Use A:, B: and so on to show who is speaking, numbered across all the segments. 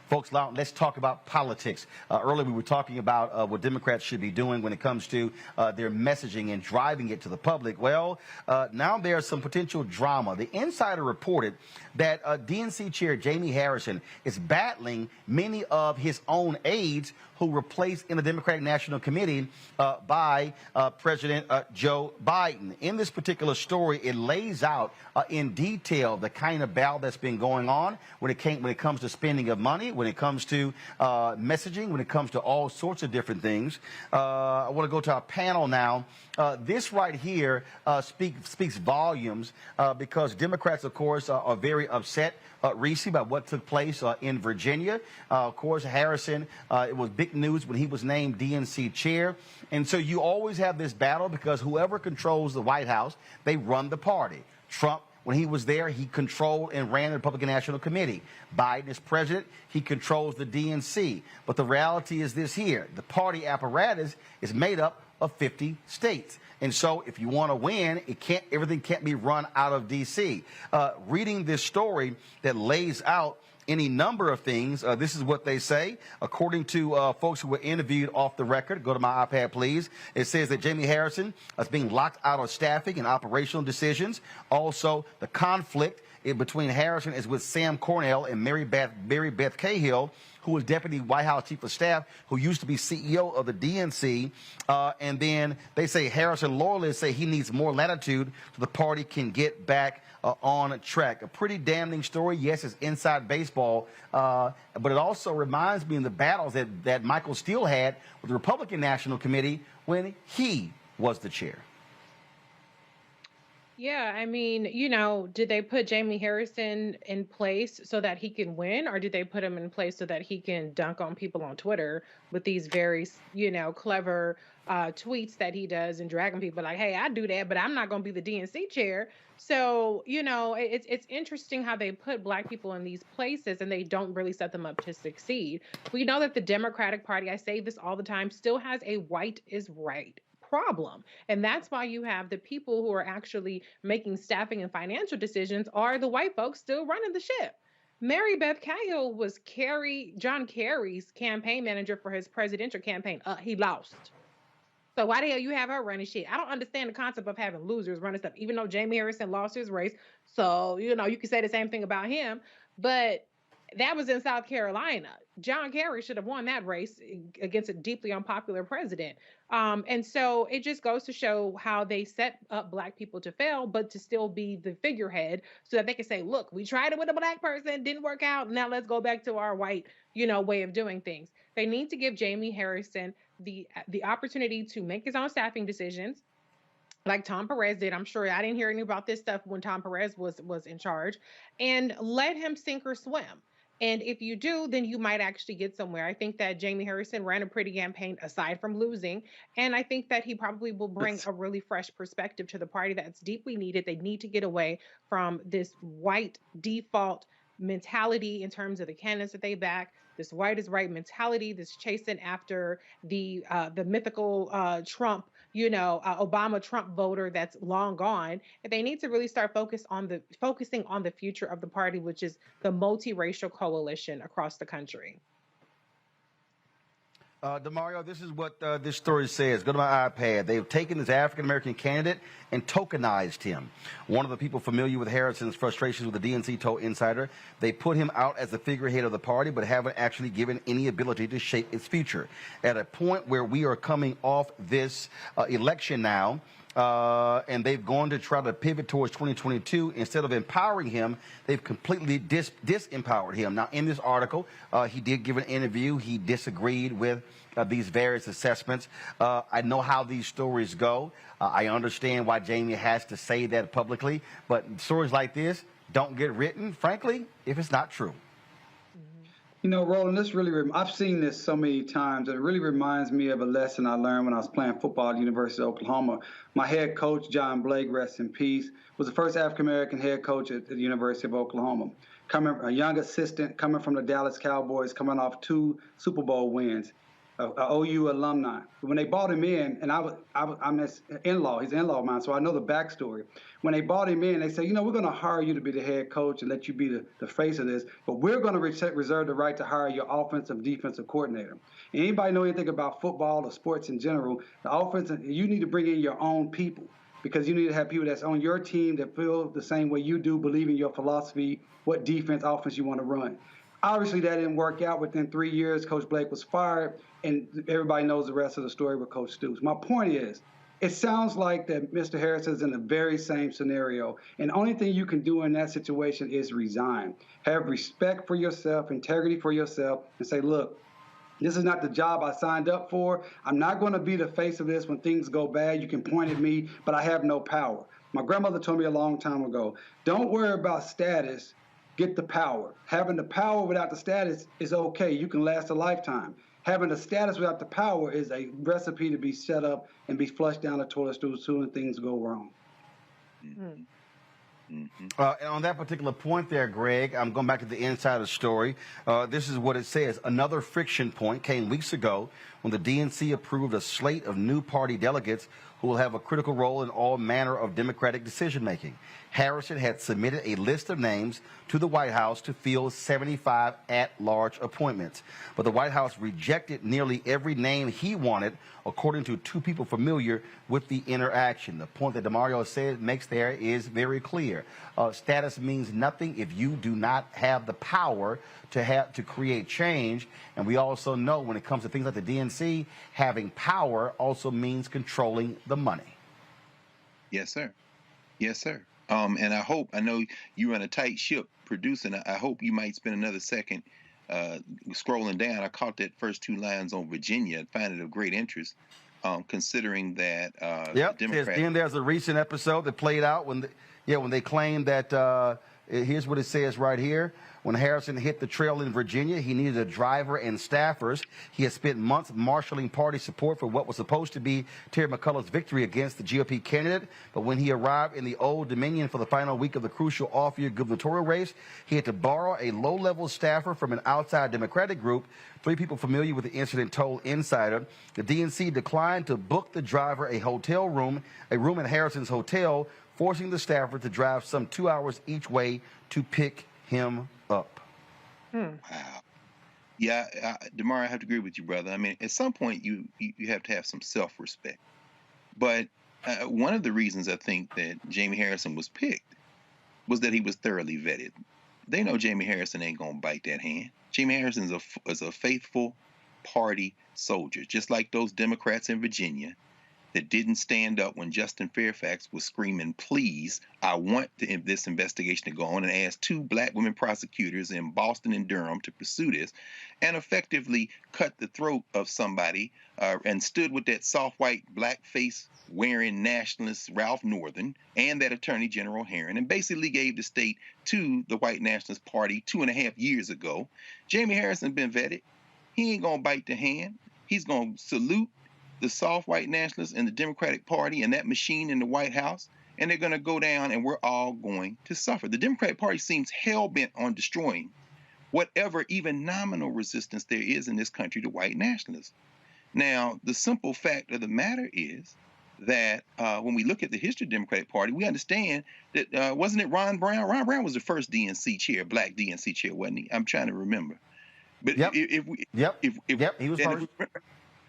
A: Folks, let's talk about politics. Earlier we were talking about what Democrats should be doing when it comes to their messaging and driving it to the public. Well, now there's some potential drama. The Insider reported that DNC Chair Jaime Harrison is battling many of his own aides who were placed in the Democratic National Committee by President Joe Biden. In this particular story, it lays out in detail the kind of battle that's been going on when it comes to spending of money, when it comes to messaging, when it comes to all sorts of different things. I want to go to our panel now. This right here speaks volumes because Democrats, of course, are very upset, Reese, about what took place in Virginia. Of course, Harrison, it was big news when he was named DNC chair. And so you always have this battle because whoever controls the White House, they run the party. Trump, when he was there, he controlled and ran the Republican National Committee. Biden is president. He controls the DNC. But the reality is this here. The party apparatus is made up of 50 states. And so if you want to win, everything can't be run out of D.C. Reading this story that lays out any number of things, this is what they say. According to folks who were interviewed off the record, go to my iPad, please. It says that Jaime Harrison is being locked out of staffing and operational decisions. Also, the conflict between Harrison is with Sam Cornale and Mary Beth Cahill, who was Deputy White House Chief of Staff, who used to be CEO of the DNC. And then they say Harrison loyalists say he needs more latitude so the party can get back on track. A pretty damning story. Yes, it's inside baseball, but it also reminds me of the battles that Michael Steele had with the Republican National Committee when he was the chair.
B: Yeah, I mean, did they put Jaime Harrison in place so that he can win, or did they put him in place so that he can dunk on people on Twitter with these very, clever tweets that he does and dragging people like, hey, I do that, but I'm not going to be the DNC chair. So, it's interesting how they put Black people in these places and they don't really set them up to succeed. We know that the Democratic Party, I say this all the time, still has a white is right problem. And that's why you have the people who are actually making staffing and financial decisions are the white folks still running the ship. Mary Beth Cahill was John Kerry's campaign manager for his presidential campaign. He lost. So why the hell you have her running shit? I don't understand the concept of having losers running stuff, even though Jaime Harrison lost his race. So, you can say the same thing about him. But that was in South Carolina. John Kerry should have won that race against a deeply unpopular president. And so it just goes to show how they set up Black people to fail, but to still be the figurehead so that they can say, look, we tried it with a Black person, didn't work out. Now let's go back to our white, way of doing things. They need to give Jaime Harrison the opportunity to make his own staffing decisions, like Tom Perez did. I'm sure I didn't hear any about this stuff when Tom Perez was in charge, and let him sink or swim. And if you do, then you might actually get somewhere. I think that Jaime Harrison ran a pretty campaign aside from losing. And I think that he probably will bring a really fresh perspective to the party that's deeply needed. They need to get away from this white default mentality in terms of the candidates that they back, this white is right mentality, this chasing after the mythical Trump, Obama Trump voter that's long gone. And they need to really start focusing on the future of the party, which is the multiracial coalition across the country.
A: DeMario, this is what this story says. Go to my iPad. They've taken this African-American candidate and tokenized him. One of the people familiar with Harrison's frustrations with the DNC told Insider, they put him out as the figurehead of the party, but haven't actually given any ability to shape its future. At a point where we are coming off this election now, and they've gone to try to pivot towards 2022. Instead of empowering him, they've completely disempowered him. Now, in this article, he did give an interview. He disagreed with these various assessments. I know how these stories go. I understand why Jaime has to say that publicly, but stories like this don't get written, frankly, if it's not true.
C: Roland, I've seen this so many times. It really reminds me of a lesson I learned when I was playing football at the University of Oklahoma. My head coach, John Blake, rest in peace, was the first African-American head coach at the University of Oklahoma. A young assistant coming from the Dallas Cowboys, coming off 2 Super Bowl wins. a OU alumni. When they brought him in, and I'm his in-law, he's an in-law of mine, so I know the backstory. When they brought him in, they said, we're going to hire you to be the head coach and let you be the face of this, but we're going to reserve the right to hire your offensive, defensive coordinator. And anybody know anything about football or sports in general, the offense, you need to bring in your own people, because you need to have people that's on your team that feel the same way you do, believe in your philosophy, what defense, offense you want to run. Obviously, that didn't work out. Within 3 years, Coach Blake was fired, and everybody knows the rest of the story with Coach Stoops. My point is, it sounds like that Mr. Harrison is in the very same scenario, and the only thing you can do in that situation is resign. Have respect for yourself, integrity for yourself, and say, look, this is not the job I signed up for. I'm not going to be the face of this when things go bad. You can point at me, but I have no power. My grandmother told me a long time ago, don't worry about status, get the power. Having the power without the status is okay. You can last a lifetime. Having the status without the power is a recipe to be set up and be flushed down the toilet stool soon as things go wrong.
D: Mm-hmm.
A: And on that particular point there, Greg, I'm going back to the insider story. This is what it says. Another friction point came weeks ago when the DNC approved a slate of new party delegates who will have a critical role in all manner of Democratic decision-making. Harrison had submitted a list of names to the White House to fill 75 at-large appointments. But the White House rejected nearly every name he wanted, according to two people familiar with the interaction. The point that DeMario makes there is very clear. Status means nothing if you do not have the power to create change. And we also know when it comes to things like the DNC, having power also means controlling the money.
D: Yes, sir. Yes, sir. And I know you run a tight ship producing. I hope you might spend another second scrolling down. I caught that first two lines on Virginia. I find it of great interest, considering that
A: yep.
D: the Democrats.
A: Then there's a recent episode that played out when they claimed that. Here's what it says right here. When Harrison hit the trail in Virginia, he needed a driver and staffers. He had spent months marshaling party support for what was supposed to be Terry McCullough's victory against the GOP candidate. But when he arrived in the Old Dominion for the final week of the crucial off-year gubernatorial race, he had to borrow a low-level staffer from an outside Democratic group. Three people familiar with the incident told Insider the DNC declined to book the driver a room at Harrison's hotel, forcing the staffer to drive some 2 hours each way to pick him up.
D: Wow. Yeah, DeMar, I have to agree with you, brother. I mean, at some point, you have to have some self-respect. But one of the reasons I think that Jaime Harrison was picked was that he was thoroughly vetted. They know Jaime Harrison ain't going to bite that hand. Jaime Harrison is a faithful party soldier, just like those Democrats in Virginia that didn't stand up when Justin Fairfax was screaming, please, I want this investigation to go on, and asked two black women prosecutors in Boston and Durham to pursue this, and effectively cut the throat of somebody and stood with that soft white blackface wearing nationalist Ralph Northern and that Attorney General Herron, and basically gave the state to the white nationalist party 2.5 years ago. Jaime Harrison been vetted. He ain't gonna bite the hand. He's gonna salute the soft white nationalists and the Democratic Party and that machine in the White House, and they're going to go down, and we're all going to suffer. The Democratic Party seems hell-bent on destroying whatever even nominal resistance there is in this country to white nationalism. Now, the simple fact of the matter is that when we look at the history of the Democratic Party, we understand that, wasn't it Ron Brown? Ron Brown was the first DNC chair, black DNC chair, wasn't he? I'm trying to remember. But
A: Yep.
D: if
A: He was first.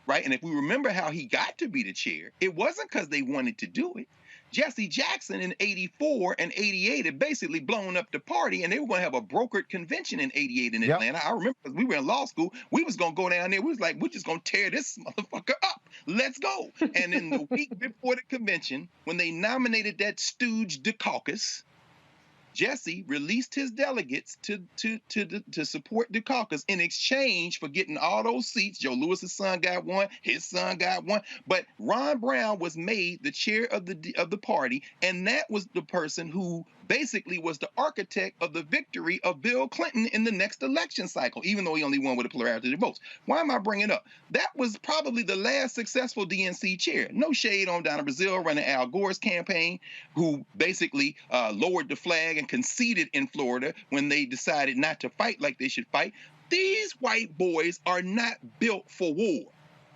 D: Right, and if we remember how he got to be the chair, it wasn't because they wanted to do it. Jesse Jackson in 84 and 88 had basically blown up the party, and they were going to have a brokered convention in 88 in Atlanta. I remember because we were in law school. We was going to go down there. We was like, we're just going to tear this motherfucker up. Let's go. And in the week before the convention, when they nominated that stooge Dukakis, Jesse released his delegates to support Dukakis in exchange for getting all those seats. Joe Lewis's son got one, his son got one, but Ron Brown was made the chair of the party, and that was the person who basically was the architect of the victory of Bill Clinton in the next election cycle, even though he only won with a plurality of votes. Why am I bringing it up? That was probably the last successful DNC chair. No shade on Donna Brazile running Al Gore's campaign, who basically lowered the flag and conceded in Florida when they decided not to fight like they should fight. These white boys are not built for war.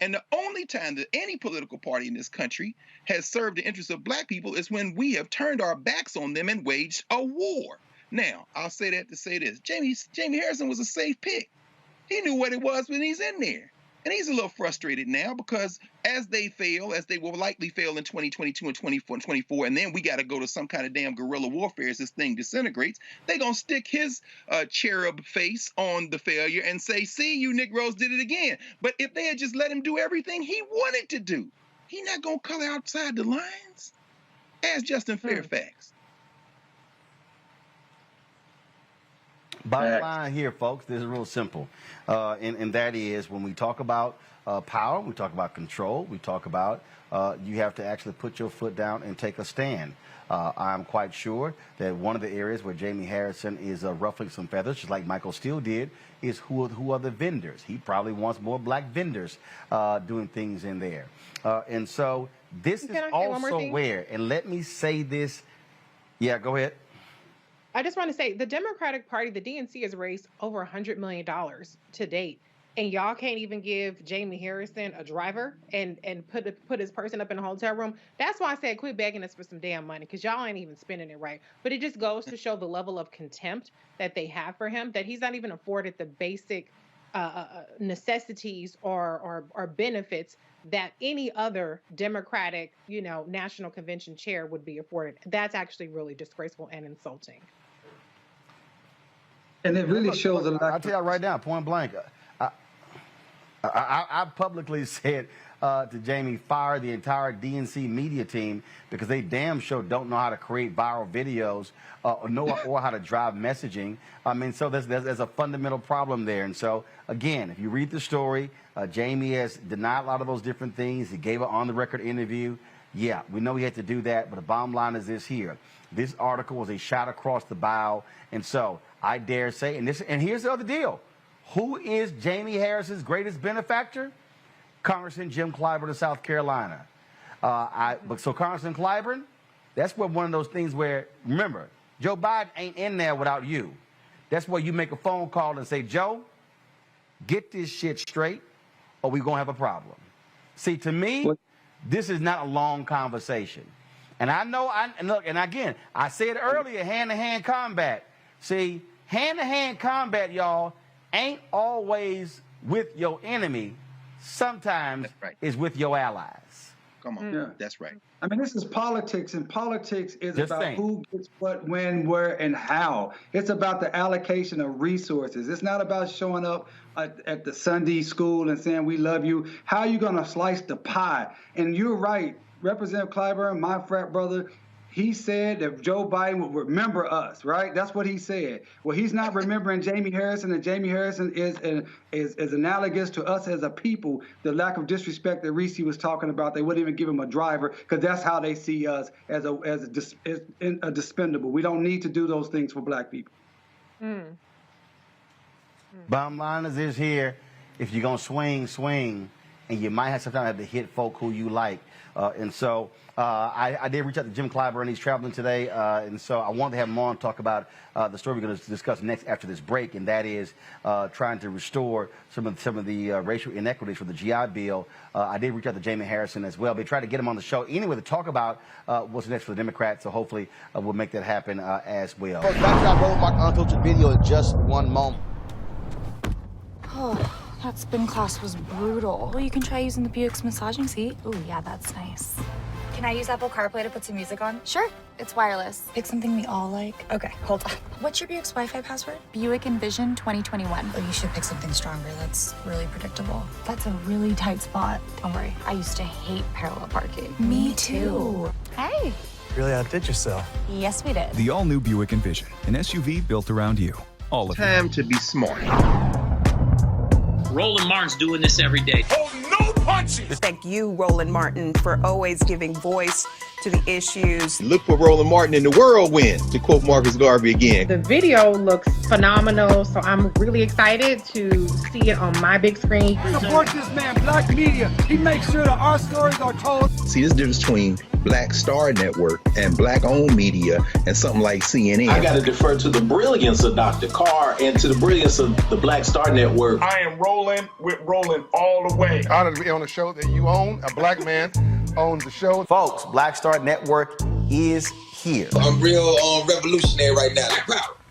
D: And the only time that any political party in this country has served the interests of black people is when we have turned our backs on them and waged a war. Now, I'll say that to say this. Jaime Harrison was a safe pick. He knew what it was when he's in there. And he's a little frustrated now because as they fail, as they will likely fail in 2022 and 2024, and then we got to go to some kind of damn guerrilla warfare as this thing disintegrates, they're going to stick his cherub face on the failure and say, see, you Negroes did it again. But if they had just let him do everything he wanted to do, he's not going to color outside the lines. Ask Justin Fairfax.
A: Bottom line here, folks, this is real simple. And that is when we talk about power, we talk about control, we talk about you have to actually put your foot down and take a stand. I'm quite sure that one of the areas where Jaime Harrison is ruffling some feathers, just like Michael Steele did, is who are the vendors. He probably wants more black vendors doing things in there. And so this is also where, and let me say this. Yeah, go ahead.
B: I just want to say the Democratic Party, the DNC, has raised over $100 million to date. And y'all can't even give Jaime Harrison a driver and put his person up in a hotel room. That's why I said quit begging us for some damn money, because y'all ain't even spending it right. But it just goes to show the level of contempt that they have for him, that he's not even afforded the basic necessities or benefits that any other Democratic, national convention chair would be afforded. That's actually really disgraceful and insulting.
C: And it really shows a lack.
A: I'll tell you right now, point blank. I publicly said to Jaime, fire the entire DNC media team because they damn sure don't know how to create viral videos or how to drive messaging. I mean, so there's a fundamental problem there. And so, again, if you read the story, Jaime has denied a lot of those different things. He gave an on-the-record interview. Yeah, we know he had to do that, but the bottom line is this here. This article was a shot across the bow. And so I dare say, and here's the other deal. Who is Jaime Harrison's greatest benefactor? Congressman Jim Clyburn of South Carolina. So Congressman Clyburn, that's one of those things where, remember, Joe Biden ain't in there without you. That's where you make a phone call and say, Joe, get this shit straight or we're going to have a problem. See, to me, this is not a long conversation. And I know, and again, I said earlier, hand-to-hand combat. See, hand-to-hand combat, y'all, ain't always with your enemy. Sometimes is with your allies.
D: Come on, yeah. That's right.
C: I mean, this is politics, and politics is about who gets what, when, where, and how. It's about the allocation of resources. It's not about showing up at the Sunday school and saying, we love you. How are you going to slice the pie? And you're right. Representative Clyburn, my frat brother, he said that Joe Biden would remember us, right? That's what he said. Well, he's not remembering Jaime Harrison, and Jaime Harrison is analogous to us as a people. The lack of disrespect that Reese was talking about, they wouldn't even give him a driver because that's how they see us as a dispendable. We don't need to do those things for black people.
A: Bottom line is this here: if you're gonna swing, and you might sometimes have to hit folk who you like. And so I did reach out to Jim Clyburn. He's traveling today. And so I wanted to have him on to talk about the story we're going to discuss next after this break, and that is trying to restore some of the racial inequities for the GI Bill. I did reach out to Jaime Harrison as well. They tried to get him on the show anyway to talk about what's next for the Democrats. So hopefully we'll make that happen as well. Back to that roll my unfiltered video in just one moment.
E: Oh. That spin class was brutal. Well, you can try using the Buick's massaging seat. Ooh, yeah, that's nice.
F: Can I use Apple CarPlay to put some music on?
E: Sure, it's wireless.
F: Pick something we all like. Okay, hold on. What's your Buick's Wi-Fi password?
E: Buick Envision 2021.
F: Oh, you should pick something stronger. That's really predictable.
E: That's a really tight spot. Don't worry, I used to hate parallel parking.
F: Me too.
E: Hey.
G: Really outdid yourself.
E: Yes, we did.
H: The all-new Buick Envision, an SUV built around you. All of
D: Time to be smart.
I: Roland Martin's doing this every day.
J: Oh, no punches! Thank you, Roland Martin, for always giving voice
G: to the issues.
I: Look for Roland Martin in the whirlwind, to quote Marcus Garvey again.
B: The video looks phenomenal, so I'm really excited to see it on my big screen.
J: Support this man, Black Media. He makes sure that our stories are told.
I: See, this difference between Black Star Network and Black-owned media and something like CNN.
K: I got to defer to the brilliance of Dr. Carr and to the brilliance of the Black Star Network.
J: I am Roland with Roland all the way. Honored to be on a show that you own. A black man owns the show.
A: Folks, Black Star Network is here.
L: I'm real revolutionary right now.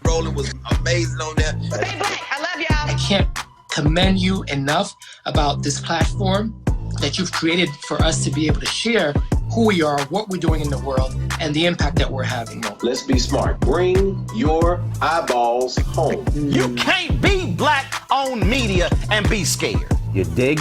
L: Roland was amazing on there.
B: Stay black. I love y'all.
M: I can't commend you enough about this platform that you've created for us to be able to share who we are, what we're doing in the world, and the impact that we're having.
K: Let's be smart. Bring your eyeballs home.
A: You can't be Black-owned media and be scared. You dig?